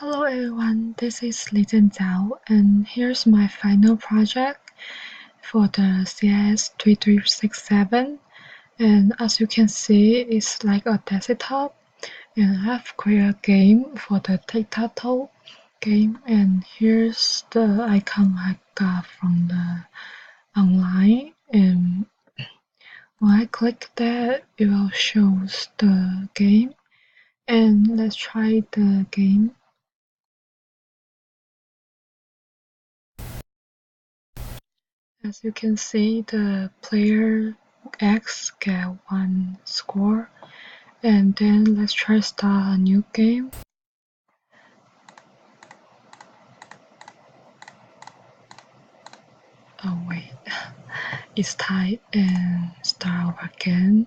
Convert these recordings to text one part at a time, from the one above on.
Hello everyone, this is Lezhen and here's my final project for the CIS3367. And as you can see, it's like a desktop, and I've created a game for the tic-tac-toe game. And here's the icon I got from the online. And when I click that, it will show the game. And let's try the game. As you can see, the player X get 1 score, and then let's try start a new game. Oh wait, it's tied and start over again.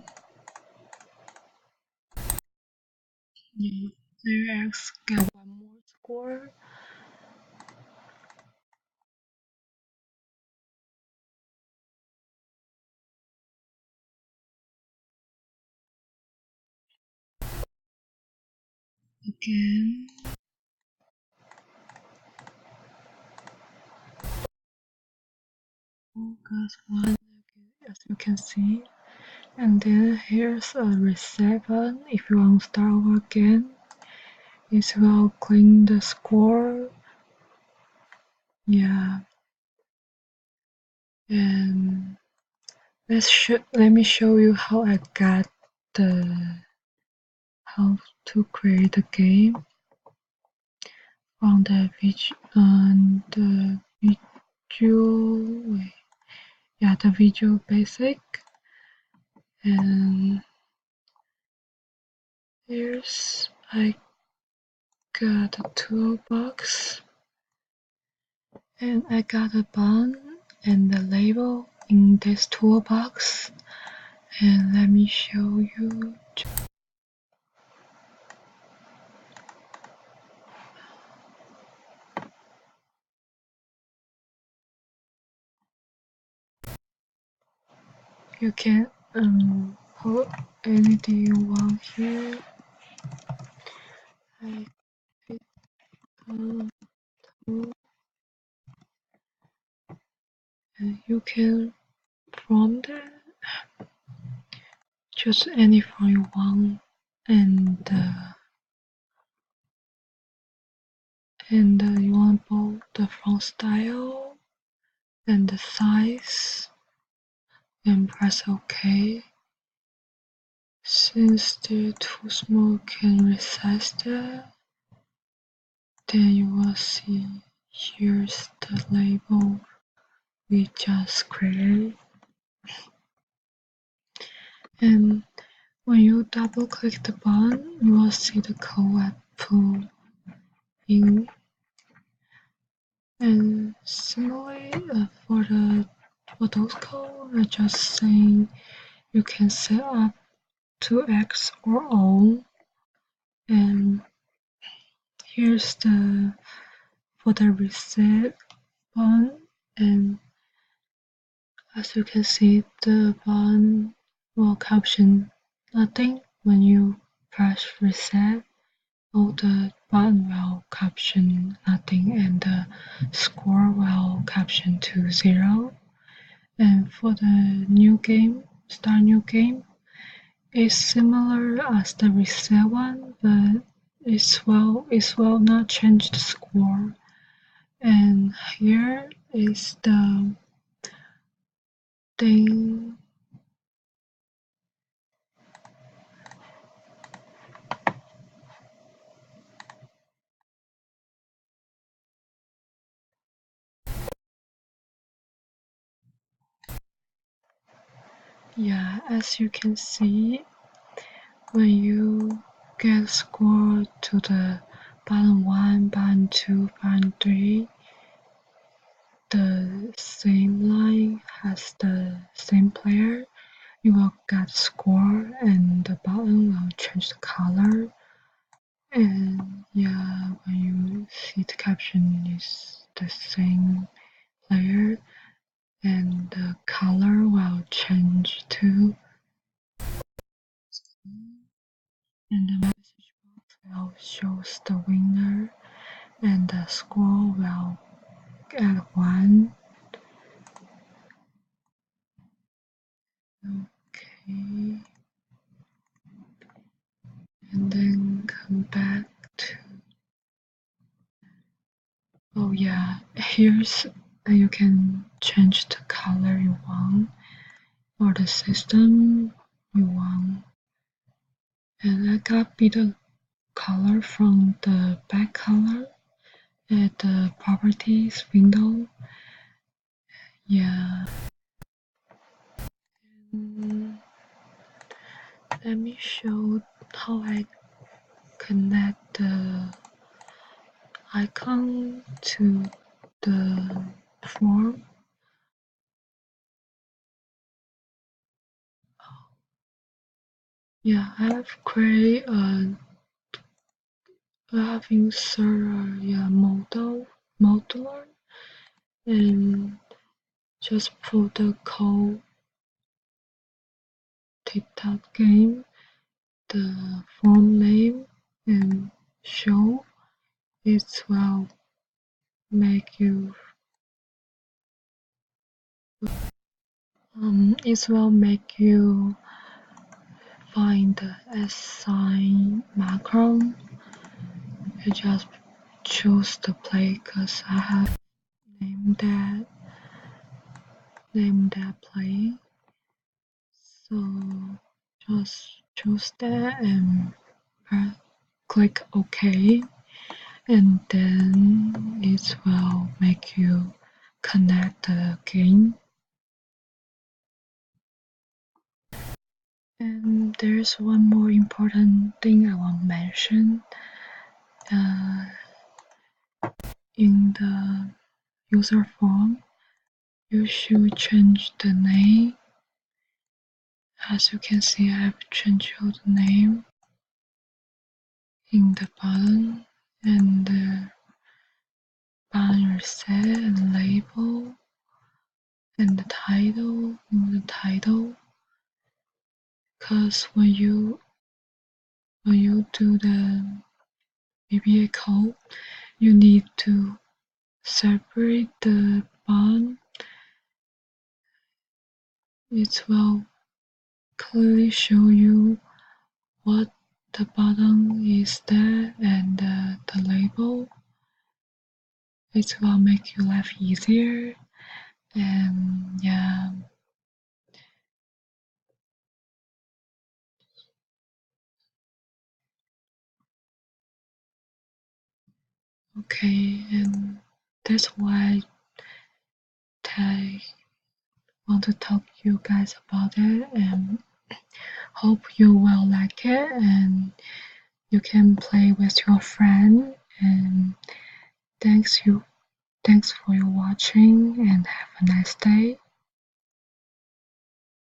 The player X get 1 more score. Again. Got 1, as you can see. And then here's a reset button. If you want to start over again, it will clean the score. Yeah. And let me show you how I got how to create the game on the Visual Basic. And here's I got a toolbox, and I got a button and the label in this toolbox. And let me show you. You can put anything you want here. Like and you can from that choose any font you want, and you want both the font style and the size, and press OK. Since they're too small, can resize that. Then you will see here's the label we just created. And when you double click the button, you will see the code I put in. And similarly, for those code, I just saying you can set up to X or O. And here's for the reset button, and as you can see, the button will caption nothing when you press reset. All the button will caption nothing, and the score will caption to 0. And for the new game, start new game, it's similar as the reset one, but it will not change the score. And here is the thing. Yeah, as you can see, when you get score to the button 1, button 2, button 3, the same line has the same player, you will get score and the button will change the color. And yeah, when you see the caption is the same player, and the color will change too. And the message box will shows the winner. and the scroll will add 1. Okay, and then come back to, oh yeah, here's you can change the color you want or the system you want, and I copy the color from the back color at the properties window. Yeah. Let me show how I connect the icon to the form. Yeah, I have created I have inserted modular and just put the code TikTok game, the form name, and show. It will make you find the assign macro. You just choose the play because I have named that play. So just choose that and click OK, and then it will make you connect the game. And there's one more important thing I want to mention. In the user form, you should change the name. As you can see, I have changed the name in the button and the banner set and label and the title in the title. Because when you do the VBA code, you need to separate the button. It will clearly show you what the button is there and the label. It will make your life easier, and yeah. Okay, and that's why I want to talk to you guys about it, and hope you will like it and you can play with your friend. And thanks for your watching and have a nice day.